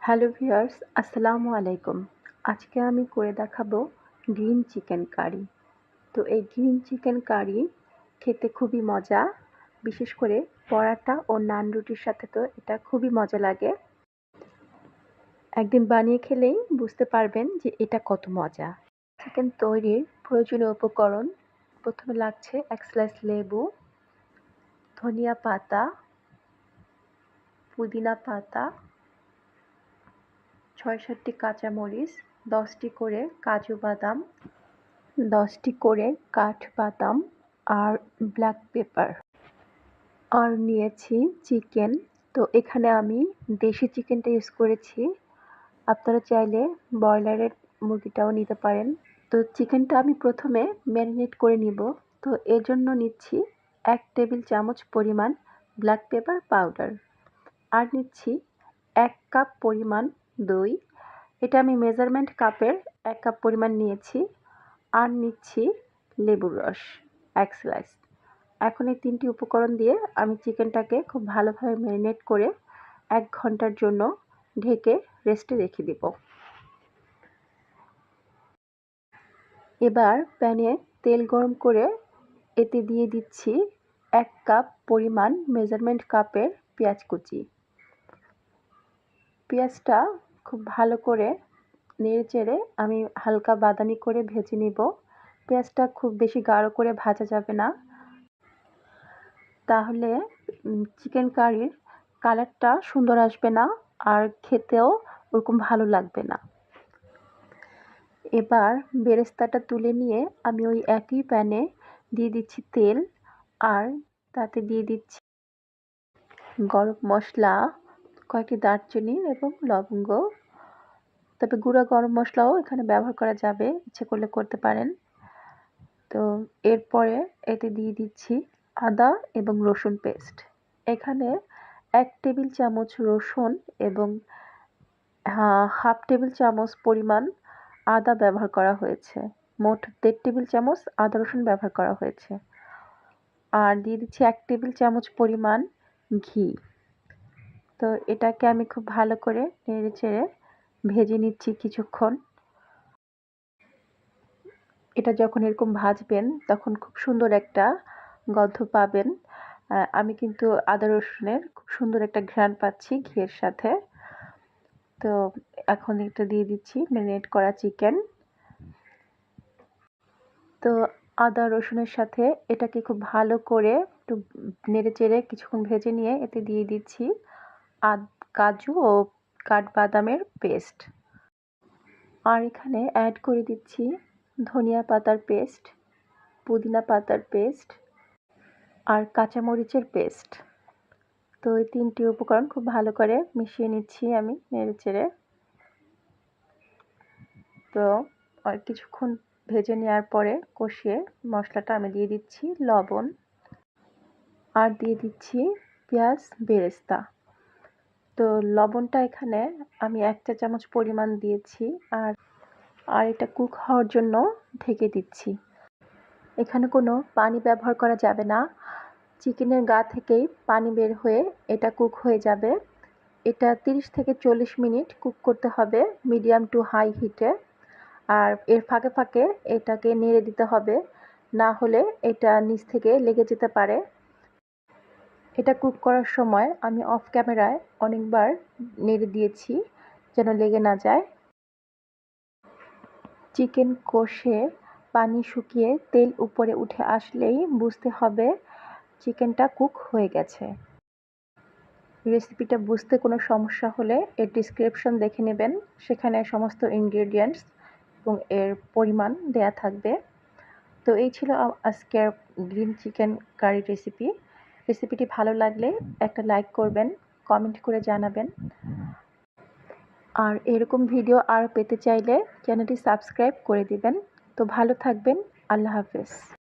Hello viewers, আসসালামু আলাইকুম। আজকে আমি করে দেখাবো গ্রিন চিকেন কারি। তো এই গ্রিন চিকেন কারি খেতে খুবই মজা। বিশেষ করে পরাটা ও নান রুটির সাথে তো এটা খুবই মজা লাগে। একদিন বানিয়ে খেলেই বুঝতে পারবেন যে এটা কত মজা। চিকেন তৈরির প্রয়োজনীয় উপকরণ: প্রথমে লাগছে 1 স্লাইস লেবু, ধনিয়া পাতা, পুদিনা পাতা, ৬-৭টি কাঁচামরিচ, ১০টি করে কাজু বাদাম, 10টি করে কাঠবাদাম আর ব্ল্যাক পেপার। আর নিয়েছি চিকেন। তো এখানে আমি দেশি চিকেনটা ইউজ করেছি। আপনারা চাইলে ব্রয়লারের মুরগিটাও নিতে পারেন। তো চিকেনটা আমি প্রথমে ম্যারিনেট করে নিব। তো এর জন্য নিচ্ছি 1 টেবিল চামচ পরিমাণ ব্ল্যাক পেপার পাউডার। আর নিচ্ছি 1 কাপ পরিমাণ দই। এটা আমি মেজারমেন্ট কাপের 1 কাপ পরিমাণ নিয়েছি। আর নিচ্ছি লেবুর রস 1 স্লাইস। এখন এই 3টি উপকরণ দিয়ে আমি চিকেনটাকে খুব ভালোভাবে ম্যারিনেট করে 1 ঘন্টার জন্য ঢেকে রেস্টে রেখে দেব। এবার প্যানে তেল গরম করে এতে দিয়ে দিচ্ছি 1 কাপ পরিমাণ মেজারমেন্ট কাপের পেঁয়াজ কুচি। পেঁয়াজটা খুব ভালো করে নেড়েচেড়ে আমি হালকা বাদামি করে ভেজে নিব। পেঁয়াজটা খুব বেশি গাঢ় করে ভাজা যাবে না, তাহলে চিকেন কারির কালারটা সুন্দর আসবে না আর খেতেও ওরকম ভালো লাগবে না। এবার বেরেস্তাটা তুলে নিয়ে আমি ওই একই প্যানে দিয়ে দিচ্ছি তেল, আর তাতে দিয়ে দিচ্ছি গরম মশলা, কয়েকটি দারচিনি এবং লবঙ্গ। তবে গুঁড়া গরম মশলাও এখানে ব্যবহার করা যাবে, ইচ্ছে করলে করতে পারেন। তো এরপরে এতে দিয়ে দিচ্ছি আদা এবং রসুন পেস্ট। এখানে 1 টেবিল চামচ রসুন এবং হাফ টেবিল চামচ পরিমাণ আদা ব্যবহার করা হয়েছে। মোট 1.5 টেবিল চামচ আদা রসুন ব্যবহার করা হয়েছে। আর দিয়ে দিচ্ছি 1 টেবিল চামচ পরিমাণ ঘি। তো এটাকে আমি খুব ভালো করে নেড়েচেড়ে ভেজে নিচ্ছি কিছুক্ষণ। এটা যখন এরকম ভাজবেন তখন খুব সুন্দর একটা গন্ধ পাবেন। আমি কিন্তু আদা রসুনের খুব সুন্দর একটা ঘ্রাণ পাচ্ছি ঘিয়ের সাথে। তো এখন এটা দিয়ে দিচ্ছি ম্যারিনেট করা চিকেন। তো আদা রসুনের সাথে এটাকে খুব ভালো করে একটু নেড়েচেড়ে কিছুক্ষণ ভেজে নিয়ে এতে দিয়ে দিচ্ছি কাজু ও কাঠবাদামের পেস্ট। আর এখানে অ্যাড করে দিচ্ছি ধনিয়া পাতার পেস্ট, পুদিনা পাতার পেস্ট আর কাঁচামরিচের পেস্ট। তো এই 3টি উপকরণ খুব ভালো করে মিশিয়ে নিচ্ছি আমি নেড়েচেড়ে। তো আর কিছুক্ষণ ভেজে নেওয়ার পরে কষিয়ে মশলাটা আমি দিয়ে দিচ্ছি লবণ, আর দিয়ে দিচ্ছি পেঁয়াজ বেরেস্তা। তো লবণটা এখানে আমি 1 চা চামচ পরিমাণ দিয়েছি, আর এটা কুক হওয়ার জন্য ঢেকে দিচ্ছি। এখানে কোনো পানি ব্যবহার করা যাবে না। চিকেনের গা থেকেই পানি বের হয়ে এটা কুক হয়ে যাবে। এটা 30 থেকে 40 মিনিট কুক করতে হবে মিডিয়াম টু হাই হিটে। আর এর ফাঁকে ফাঁকে এটাকে নেড়ে দিতে হবে, না হলে এটা নিচ থেকে লেগে যেতে পারে। এটা কুক করার সময় আমি অফ ক্যামেরায় অনেকবার নেড়ে দিয়েছি যেন লেগে না যায়। চিকেন কষে পানি শুকিয়ে তেল উপরে উঠে আসলেই বুঝতে হবে চিকেনটা কুক হয়ে গেছে। রেসিপিটা বুঝতে কোনো সমস্যা হলে এর ডেসক্রিপশন দেখে নেবেন, সেখানে সমস্ত ইনগ্রেডিয়েন্টস এবং এর পরিমাণ দেয়া থাকবে। তো এই ছিল আজকের গ্রিন চিকেন কারি রেসিপি। রেসিপিটি ভালো লাগলে একটা লাইক করবেন, কমেন্ট করে জানাবেন। আর এরকম ভিডিও আরও পেতে চাইলে চ্যানেলটি সাবস্ক্রাইব করে দিবেন। তো ভালো থাকবেন। আল্লাহ হাফেজ।